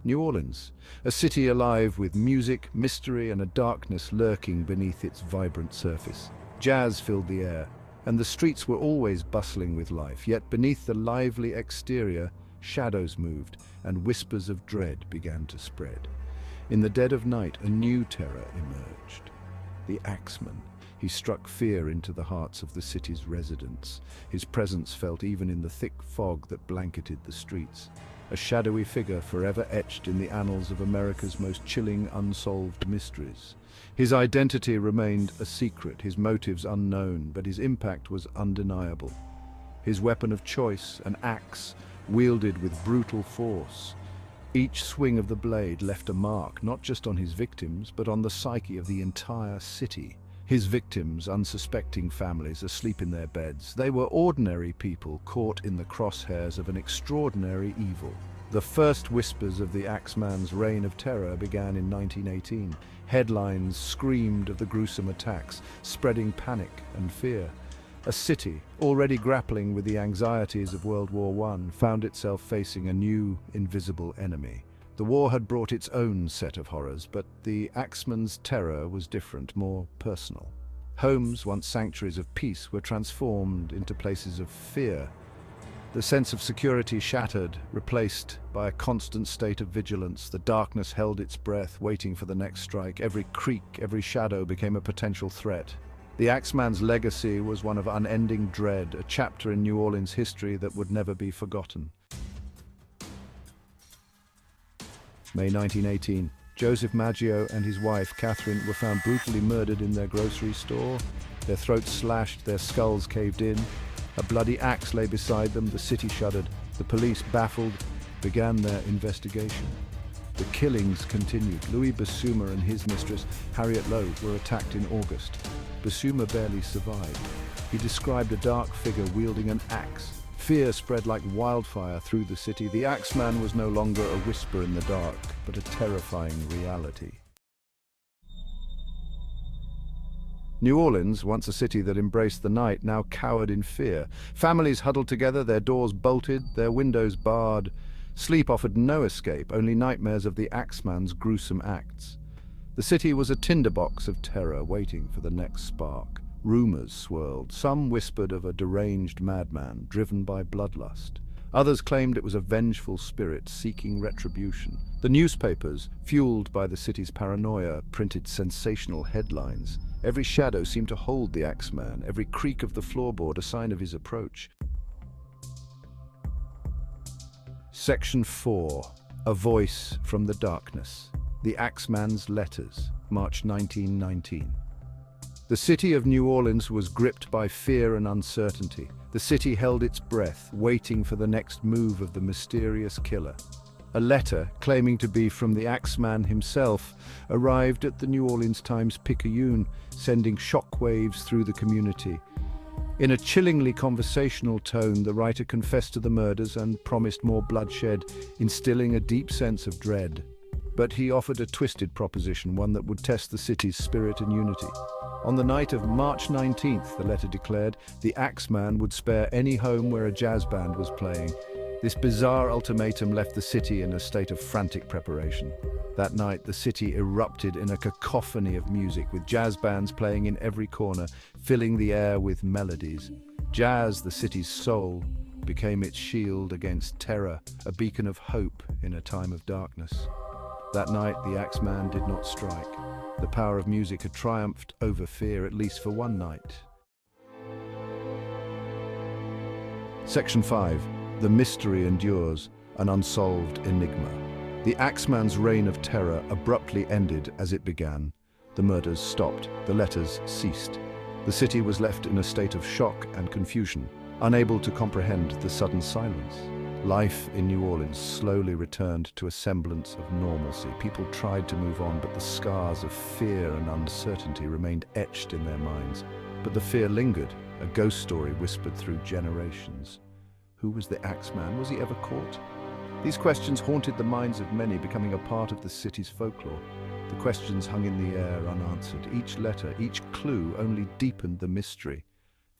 New Orleans, a city alive with music, mystery, and a darkness lurking beneath its vibrant surface. Jazz filled the air, and the streets were always bustling with life, yet beneath the lively exterior, shadows moved, and whispers of dread began to spread. In the dead of night, a new terror emerged. The Axeman. He struck fear into the hearts of the city's residents. His presence felt even in the thick fog that blanketed the streets. A shadowy figure forever etched in the annals of America's most chilling unsolved mysteries. His identity remained a secret, his motives unknown, but his impact was undeniable. His weapon of choice, an axe, wielded with brutal force. Each swing of the blade left a mark, not just on his victims, but on the psyche of the entire city. His victims, unsuspecting families asleep in their beds, they were ordinary people caught in the crosshairs of an extraordinary evil. The first whispers of the Axeman's reign of terror began in 1918. Headlines screamed of the gruesome attacks, spreading panic and fear. A city, already grappling with the anxieties of World War I, found itself facing a new, invisible enemy. The war had brought its own set of horrors, but the Axeman's terror was different, more personal. Homes, once sanctuaries of peace, were transformed into places of fear. The sense of security shattered, replaced by a constant state of vigilance. The darkness held its breath, waiting for the next strike. Every creak, every shadow became a potential threat. The Axeman's legacy was one of unending dread, a chapter in New Orleans history that would never be forgotten. May 1918, Joseph Maggio and his wife, Catherine, were found brutally murdered in their grocery store. Their throats slashed, their skulls caved in. A bloody axe lay beside them. The city shuddered. The police, baffled, began their investigation. The killings continued. Louis Bassumer and his mistress, Harriet Lowe, were attacked in August. Bassumer barely survived. He described a dark figure wielding an axe. Fear spread like wildfire through the city. The Axeman was no longer a whisper in the dark, but a terrifying reality. New Orleans, once a city that embraced the night, now cowered in fear. Families huddled together, their doors bolted, their windows barred. Sleep offered no escape, only nightmares of the Axeman's gruesome acts. The city was a tinderbox of terror, waiting for the next spark. Rumors swirled. Some whispered of a deranged madman driven by bloodlust. Others claimed it was a vengeful spirit seeking retribution. The newspapers, fueled by the city's paranoia, printed sensational headlines. Every shadow seemed to hold the Axeman, every creak of the floorboard a sign of his approach. Section 4. A Voice from the Darkness. The Axeman's Letters, March 1919. The city of New Orleans was gripped by fear and uncertainty. The city held its breath, waiting for the next move of the mysterious killer. A letter, claiming to be from the Axeman himself, arrived at the New Orleans Times-Picayune, sending shockwaves through the community. In a chillingly conversational tone, the writer confessed to the murders and promised more bloodshed, instilling a deep sense of dread. But he offered a twisted proposition, one that would test the city's spirit and unity. On the night of March 19th, the letter declared, the Axeman would spare any home where a jazz band was playing. This bizarre ultimatum left the city in a state of frantic preparation. That night, the city erupted in a cacophony of music, with jazz bands playing in every corner, filling the air with melodies. Jazz, the city's soul, became its shield against terror, a beacon of hope in a time of darkness. That night, the Axeman did not strike. The power of music had triumphed over fear, at least for one night. Section 5. The Mystery Endures, an Unsolved Enigma. The Axeman's reign of terror abruptly ended as it began. The murders stopped. The letters ceased. The city was left in a state of shock and confusion, unable to comprehend the sudden silence. Life in New Orleans slowly returned to a semblance of normalcy. People tried to move on, but the scars of fear and uncertainty remained etched in their minds. But the fear lingered, a ghost story whispered through generations. Who was the Axeman? Was he ever caught? These questions haunted the minds of many, becoming a part of the city's folklore. The questions hung in the air unanswered. Each letter, each clue only deepened the mystery.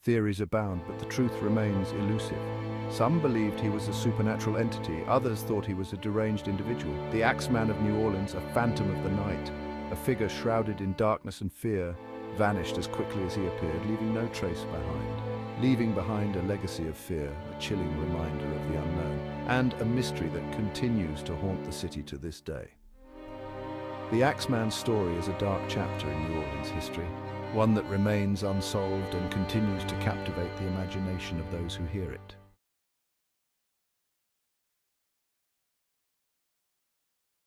Theories abound, but the truth remains elusive. Some believed he was a supernatural entity, others thought he was a deranged individual. The Axeman of New Orleans, a phantom of the night, a figure shrouded in darkness and fear, vanished as quickly as he appeared, leaving no trace behind. Leaving behind a legacy of fear, a chilling reminder of the unknown, and a mystery that continues to haunt the city to this day. The Axeman's story is a dark chapter in New Orleans history, one that remains unsolved and continues to captivate the imagination of those who hear it.